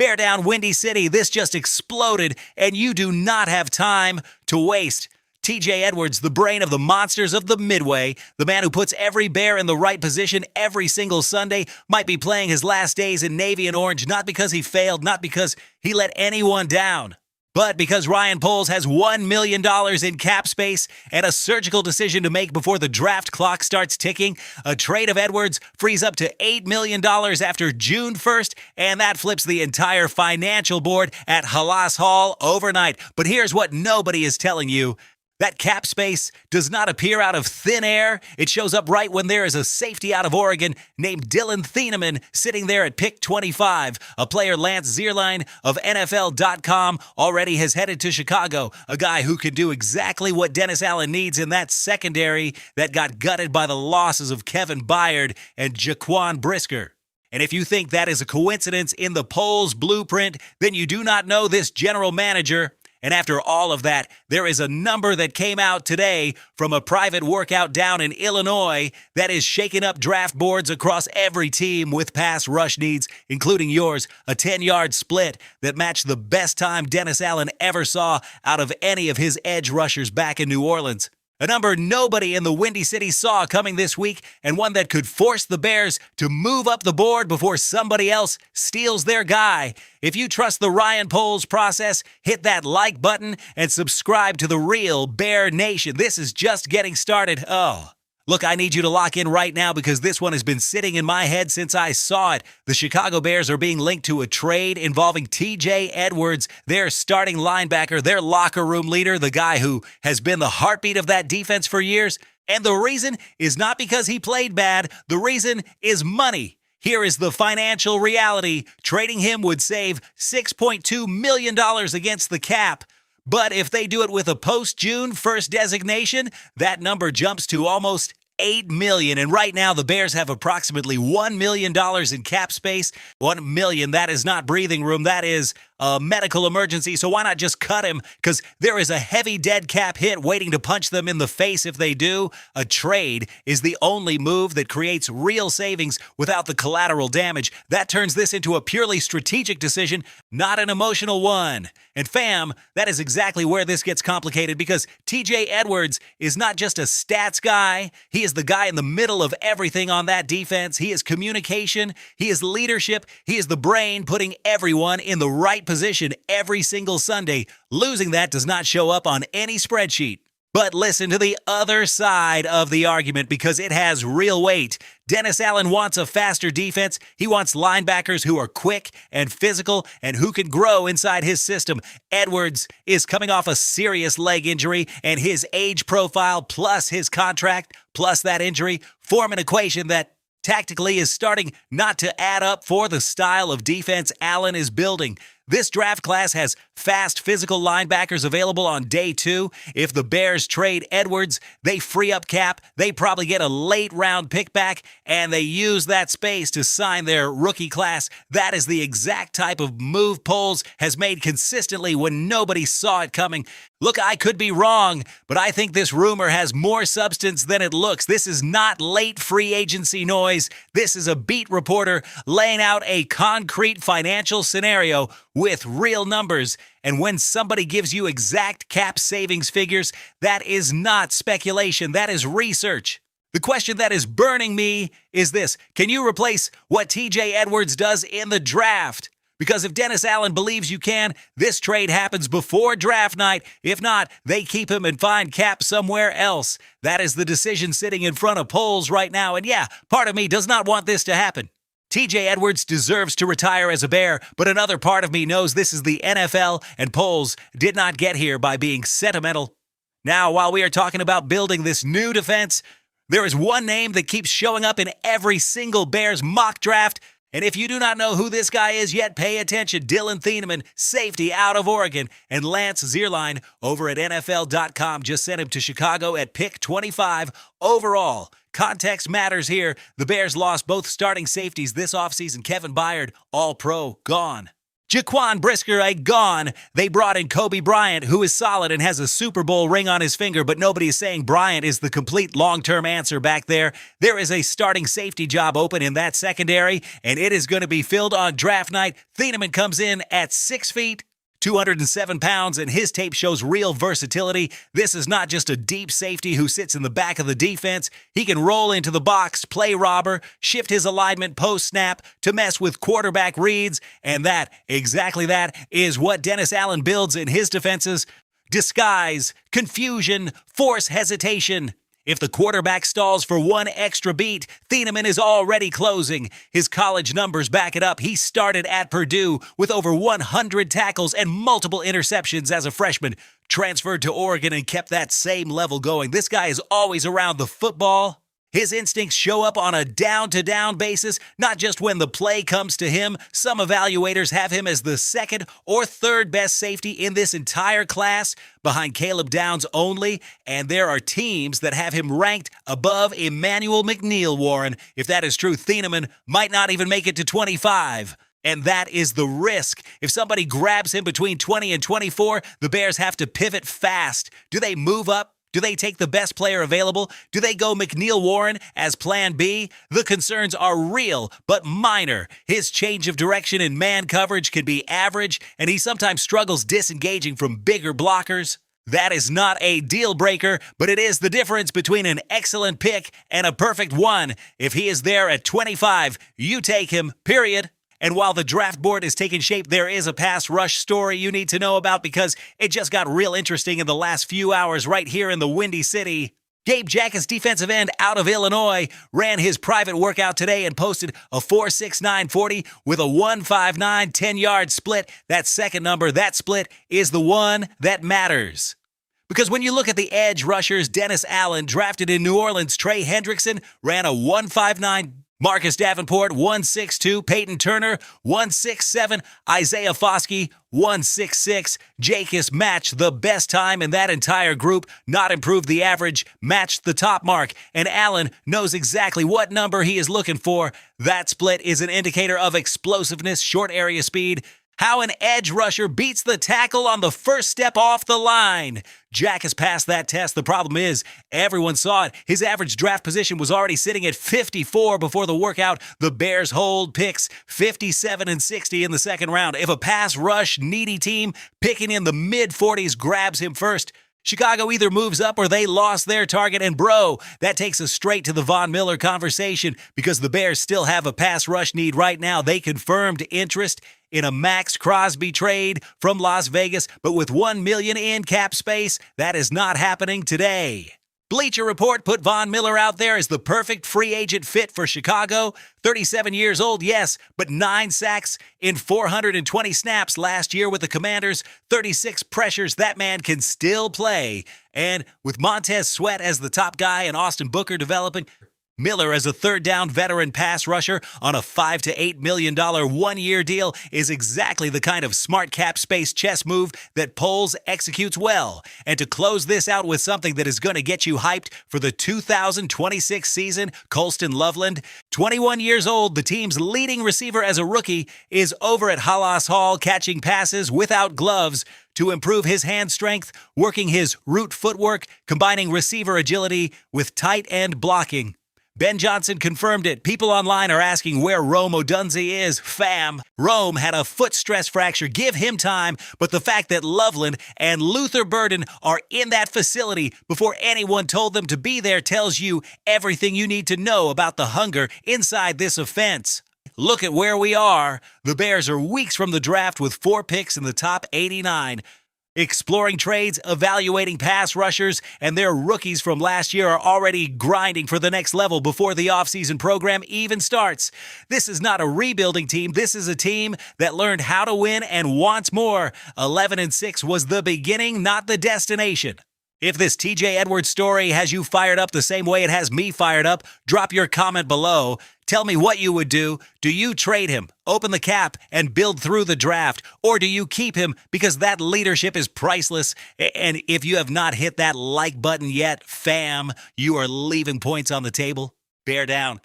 Bear down, Windy City. This just exploded, and you do not have time to waste. TJ Edwards, the brain of the Monsters of the Midway, the man who puts every Bear in the right position every single Sunday, might be playing his last days in Navy and Orange, not because he failed, not because he let anyone down, but because Ryan Poles has $1 million in cap space and a surgical decision to make before the draft clock starts ticking. A trade of Edwards frees up to $8 million after June 1st, and that flips the entire financial board at Halas Hall overnight. But here's what nobody is telling you. That cap space does not appear out of thin air. It shows up right when there is a safety out of Oregon named Dillon Thieneman sitting there at pick 25. A player Lance Zierlein of NFL.com already has headed to Chicago. A guy who can do exactly what Dennis Allen needs in that secondary that got gutted by the losses of Kevin Byard and Jaquan Brisker. And if you think that is a coincidence in the Poles blueprint, then you do not know this general manager. And after all of that, there is a number that came out today from a private workout down in Illinois that is shaking up draft boards across every team with pass rush needs, including yours, a 10-yard split that matched the best time Dennis Allen ever saw out of any of his edge rushers back in New Orleans. A number nobody in the Windy City saw coming this week, and one that could force the Bears to move up the board before somebody else steals their guy. If you trust the Ryan Poles process, hit that like button and subscribe to the real Bear Nation. This is just getting started. Look, I need you to lock in right now because this one has been sitting in my head since I saw it. The Chicago Bears are being linked to a trade involving TJ Edwards, their starting linebacker, their locker room leader, the guy who has been the heartbeat of that defense for years. And the reason is not because he played bad. The reason is money. Here is the financial reality. Trading him would save $6.2 million against the cap. But if they do it with a post-June 1st designation, that number jumps to almost $8 million. And right now, the Bears have approximately $1 million in cap space. $1 million, that is not breathing room. That is a medical emergency. So why not just cut him? Because there is a heavy dead cap hit waiting to punch them in the face if they do. A trade is the only move that creates real savings without the collateral damage. That turns this into a purely strategic decision, not an emotional one. And fam, that is exactly where this gets complicated because TJ Edwards is not just a stats guy. He is the guy in the middle of everything on that defense. He is communication. He is leadership. He is the brain putting everyone in the right position every single Sunday. Losing that does not show up on any spreadsheet. But listen to the other side of the argument because it has real weight. Dennis Allen wants a faster defense. He wants linebackers who are quick and physical and who can grow inside his system. Edwards is coming off a serious leg injury, and his age profile plus his contract plus that injury form an equation that tactically is starting not to add up for the style of defense Allen is building. This draft class has fast physical linebackers available on day 2. If the Bears trade Edwards, they free up cap, they probably get a late round pick back, and they use that space to sign their rookie class. That is the exact type of move Poles has made consistently when nobody saw it coming. Look, I could be wrong, but I think this rumor has more substance than it looks. This is not late free agency noise. This is a beat reporter laying out a concrete financial scenario with real numbers. And when somebody gives you exact cap savings figures, that is not speculation. That is research. The question that is burning me is this. Can you replace what TJ Edwards does in the draft? Because if Dennis Allen believes you can, this trade happens before draft night. If not, they keep him and find cap somewhere else. That is the decision sitting in front of Poles right now. And yeah, part of me does not want this to happen. TJ Edwards deserves to retire as a Bear, but another part of me knows this is the NFL, and Poles did not get here by being sentimental. Now, while we are talking about building this new defense, there is one name that keeps showing up in every single Bears mock draft, and if you do not know who this guy is yet, pay attention. Dillon Thieneman, safety out of Oregon, and Lance Zierlein over at NFL.com just sent him to Chicago at pick 25 overall. Context matters here. The Bears lost both starting safeties this offseason. Kevin Byard, all-pro, gone. Jaquan Brisker, gone. They brought in Kobe Bryant, who is solid and has a Super Bowl ring on his finger, but nobody is saying Bryant is the complete long-term answer back there. There is a starting safety job open in that secondary, and it is going to be filled on draft night. Thieneman comes in at 6 feet, 207 pounds, and his tape shows real versatility. This is not just a deep safety who sits in the back of the defense. He can roll into the box, play robber, shift his alignment post-snap to mess with quarterback reads, and exactly that, is what Dennis Allen builds in his defenses. Disguise, confusion, force hesitation. If the quarterback stalls for one extra beat, Thieneman is already closing. His college numbers back it up. He started at Purdue with over 100 tackles and multiple interceptions as a freshman, transferred to Oregon and kept that same level going. This guy is always around the football. His instincts show up on a down-to-down basis, not just when the play comes to him. Some evaluators have him as the second or third best safety in this entire class, behind Caleb Downs only, and there are teams that have him ranked above Emmanuel McNeil, Warren. If that is true, Thieneman might not even make it to 25. And that is the risk. If somebody grabs him between 20 and 24, the Bears have to pivot fast. Do they move up? Do they take the best player available? Do they go McNeil Warren as plan B? The concerns are real, but minor. His change of direction in man coverage can be average, and he sometimes struggles disengaging from bigger blockers. That is not a deal breaker, but it is the difference between an excellent pick and a perfect one. If he is there at 25, you take him, period. And while the draft board is taking shape, there is a pass rush story you need to know about because it just got real interesting in the last few hours right here in the Windy City. Gabe Jacas, defensive end out of Illinois, ran his private workout today and posted a 4.69 40 with a 1.59 10-yard split. That second number, that split, is the one that matters. Because when you look at the edge rushers, Dennis Allen, drafted in New Orleans, Trey Hendrickson, ran a 1.59. Marcus Davenport, 1.62. Peyton Turner, 1.67. Isaiah Foskey, 1.66. Jacas matched the best time in that entire group, not improved the average, matched the top mark. And Allen knows exactly what number he is looking for. That split is an indicator of explosiveness, short area speed. How an edge rusher beats the tackle on the first step off the line. Jacas passed that test. The problem is, everyone saw it. His average draft position was already sitting at 54 before the workout. The Bears hold picks 57 and 60 in the second round. If a pass rush needy team picking in the mid-40s grabs him first, Chicago either moves up or they lost their target, and that takes us straight to the Von Miller conversation because the Bears still have a pass rush need right now. They confirmed interest in a Max Crosby trade from Las Vegas, but with $1 million in cap space, that is not happening today. Bleacher Report put Von Miller out there as the perfect free agent fit for Chicago. 37 years old, yes, but 9 sacks in 420 snaps last year with the Commanders, 36 pressures. That man can still play. And with Montez Sweat as the top guy and Austin Booker developing, Miller as a third-down veteran pass rusher on a $5 to $8 million one-year deal is exactly the kind of smart cap space chess move that Poles executes well. And to close this out with something that is going to get you hyped for the 2026 season, Colston Loveland, 21 years old, the team's leading receiver as a rookie, is over at Halas Hall catching passes without gloves to improve his hand strength, working his route footwork, combining receiver agility with tight end blocking. Ben Johnson confirmed it. People online are asking where Rome Odunze is. Fam, Rome had a foot stress fracture. Give him time. But the fact that Loveland and Luther Burden are in that facility before anyone told them to be there tells you everything you need to know about the hunger inside this offense. Look at where we are. The Bears are weeks from the draft with 4 picks in the top 89. Exploring trades, evaluating pass rushers, and their rookies from last year are already grinding for the next level before the offseason program even starts. This is not a rebuilding team. This is a team that learned how to win and wants more. 11-6 was the beginning, not the destination. If this TJ Edwards story has you fired up the same way it has me fired up, drop your comment below. Tell me what you would do. Do you trade him, open the cap, and build through the draft? Or do you keep him because that leadership is priceless? And if you have not hit that like button yet, fam, you are leaving points on the table. Bear down.